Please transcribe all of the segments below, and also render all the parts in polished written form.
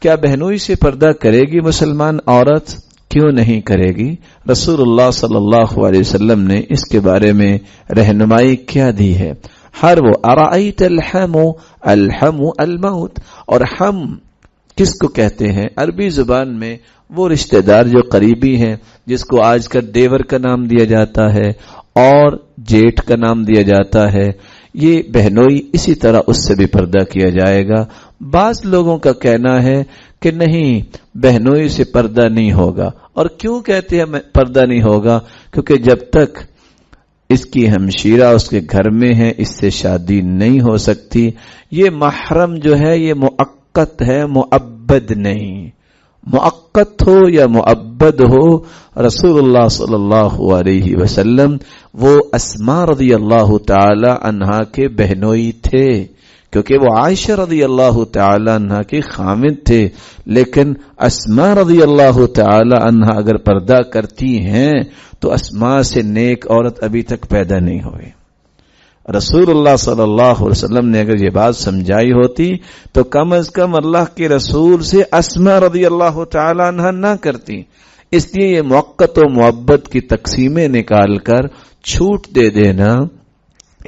کیا بہنوئی سے پردہ کرے گی مسلمان عورت؟ کیوں نہیں کرے گی؟ رسول اللہ صلی اللہ علیہ وسلم نے اس کے بارے میں رہنمائی کیا دی ہے؟ ہر وہ ارائیت الحم، الحم الموت، اور ہم کس کو کہتے ہیں؟ عربی زبان میں وہ رشتہ دار جو قریبی ہیں، جس کو آج کل دیور کا نام دیا جاتا ہے اور جیٹھ کا نام دیا جاتا ہے، یہ بہنوئی اسی طرح اس سے بھی پردہ کیا جائے گا۔ بعض لوگوں کا کہنا ہے کہ نہیں، بہنوئی سے پردہ نہیں ہوگا۔ اور کیوں کہتے ہیں پردہ نہیں ہوگا؟ کیونکہ جب تک اس کی ہمشیرہ اس کے گھر میں ہے، اس سے شادی نہیں ہو سکتی۔ یہ محرم جو ہے یہ مؤقت ہے، مؤبد نہیں۔ مؤقت ہو یا مؤبد ہو، رسول اللہ صلی اللہ علیہ وسلم وہ اسماء رضی اللہ تعالی عنہا کے بہنوئی تھے، کیونکہ وہ عائشہ رضی اللہ تعالی عنہا کے خامد تھے، لیکن اسماء رضی اللہ تعالی عنہا اگر پردہ کرتی ہیں تو اسماء سے نیک عورت ابھی تک پیدا نہیں ہوئی۔ رسول اللہ صلی اللہ علیہ وسلم نے اگر یہ بات سمجھائی ہوتی تو کم از کم اللہ کے رسول سے اسماء رضی اللہ تعالی عنہا نہ کرتی۔ اس لیے یہ موقت و محبت کی تقسیمیں نکال کر چھوٹ دے دینا،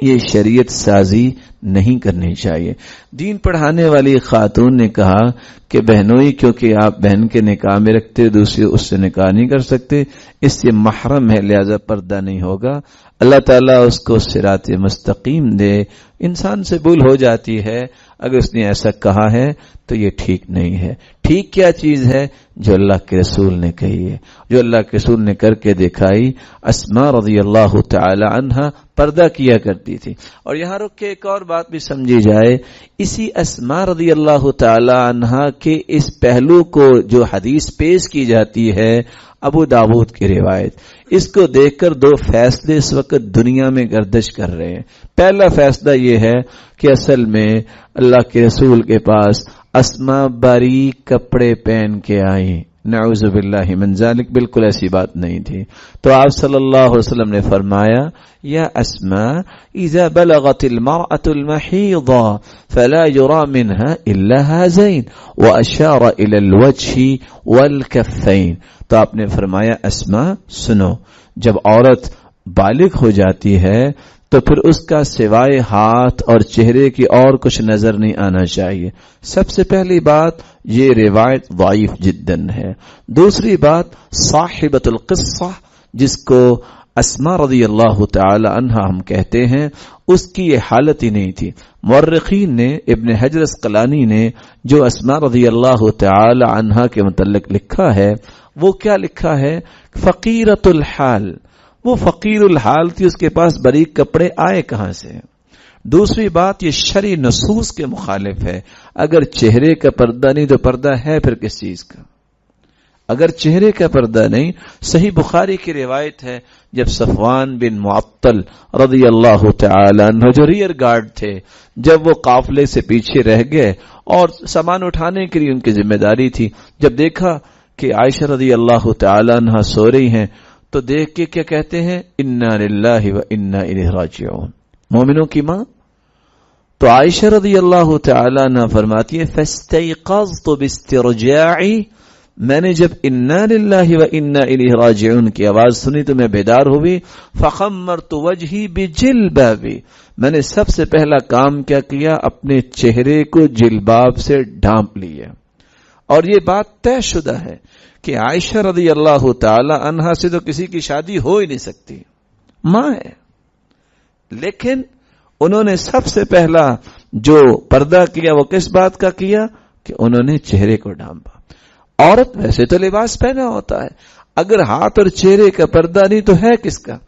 یہ شریعت سازی نہیں کرنی چاہیے۔ دین پڑھانے والی خاتون نے کہا کہ بہنوئی کیونکہ آپ بہن کے نکاح میں رکھتے، دوسری اس سے نکاح نہیں کر سکتے، اس سے محرم ہے، لہذا پردہ نہیں ہوگا۔ اللہ تعالیٰ اس کو صراط مستقیم دے۔ انسان سے بھول ہو جاتی ہے، اگر اس نے ایسا کہا ہے تو یہ ٹھیک نہیں ہے۔ ٹھیک کیا چیز ہے؟ جو اللہ کے رسول نے کہی ہے، جو اللہ کے رسول نے کر کے دکھائی۔ اسماء رضی اللہ تعالی عنہا پردہ کیا کرتی تھی۔ اور یہاں رک کے ایک اور بات بھی سمجھی جائے، اسی اسماء رضی اللہ تعالی عنہا کے اس پہلو کو جو حدیث پیش کی جاتی ہے، ابو داؤد کی روایت، اس کو دیکھ کر دو فیصلے اس وقت دنیا میں گردش کر رہے ہیں۔ پہلا فیصلہ یہ ہے کہ اصل میں اللہ کے رسول کے پاس اسماء باریک کپڑے پہن کے آئیں، نعوذ باللہ من ذالک، بالکل ایسی بات نہیں تھی۔ تو آپ صلی اللہ علیہ وسلم نے فرمایا، یا اسماء اذا بلغت المرأة المحیض فلا يرى منها الا هذين واشار الى الوجه والكفين۔ تو آپ نے فرمایا اسماء سنو، جب عورت بالغ ہو جاتی ہے تو پھر اس کا سوائے ہاتھ اور چہرے کی اور کچھ نظر نہیں آنا چاہیے۔ سب سے پہلی بات یہ روایت ضعیف جداً ہے۔ دوسری بات صاحبۃ القصہ جس کو اسماء رضی اللہ تعالی عنہا ہم کہتے ہیں، اس کی یہ حالت ہی نہیں تھی۔ مورخین نے، ابن حجر اسقلانی نے جو اسماء رضی اللہ تعالی عنہا کے متعلق لکھا ہے، وہ کیا لکھا ہے؟ فقیرۃ الحال، وہ فقیر الحال تھی، اس کے پاس باریک کپڑے آئے کہاں سے؟ دوسری بات یہ شرعی نصوص کے مخالف ہے۔ اگر چہرے کا پردہ نہیں تو پردہ ہے پھر کس چیز کا؟ اگر چہرے کا پردہ نہیں، صحیح بخاری کی روایت ہے، جب صفوان بن معطل رضی اللہ تعالی عنہ جو ریئر گارڈ تھے، جب وہ قافلے سے پیچھے رہ گئے اور سامان اٹھانے کے لیے ان کی ذمہ داری تھی، جب دیکھا کہ عائشہ رضی اللہ تعالی عنہ سو رہی ہیں تو دیکھ کے کیا کہتے ہیں؟ انا للہ و انا الیہ راجعون، مومنوں کی ماں۔ تو عائشہ رضی اللہ تعالی عنہ فرماتی ہے فاستيقظت باسترجاعی، میں نے جب انا للہ و انا الیہ راجعون کی آواز سنی تو میں بیدار ہوئی۔ فخمرت وجہی بجلبابی، میں نے سب سے پہلا کام کیا کیا؟ اپنے چہرے کو جلباب سے ڈھانپ لیا۔ اور یہ بات طے شدہ ہے کہ عائشہ رضی اللہ تعالی عنہا سے تو کسی کی شادی ہو ہی نہیں سکتی، ماں ہے، لیکن انہوں نے سب سے پہلا جو پردہ کیا وہ کس بات کا کیا؟ کہ انہوں نے چہرے کو ڈھانپا۔ عورت ویسے تو لباس پہنا ہوتا ہے، اگر ہاتھ اور چہرے کا پردہ نہیں تو ہے کس کا؟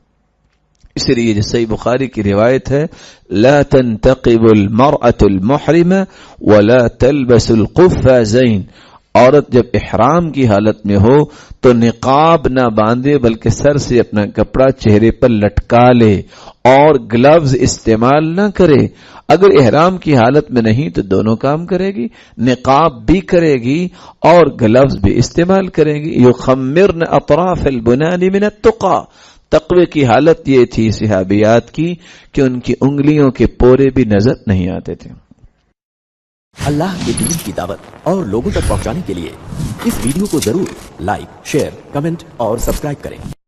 اس لیے جو صحیح بخاری کی روایت ہے، لا تنتقب المرأة المحرمة ولا تلبس القفازين، عورت جب احرام کی حالت میں ہو تو نقاب نہ باندھے بلکہ سر سے اپنا کپڑا چہرے پر لٹکا لے اور گلوز استعمال نہ کرے۔ اگر احرام کی حالت میں نہیں تو دونوں کام کرے گی، نقاب بھی کرے گی اور گلوز بھی استعمال کرے گی۔ یخمرن اطراف البنان من التقى، تقوی کی حالت یہ تھی صحابیات کی کہ ان کی انگلیوں کے پورے بھی نظر نہیں آتے تھے۔ اللہ کے دین کی دعوت اور لوگوں تک پہنچانے کے لیے اس ویڈیو کو ضرور لائک، شیئر، کمنٹ اور سبسکرائب کریں۔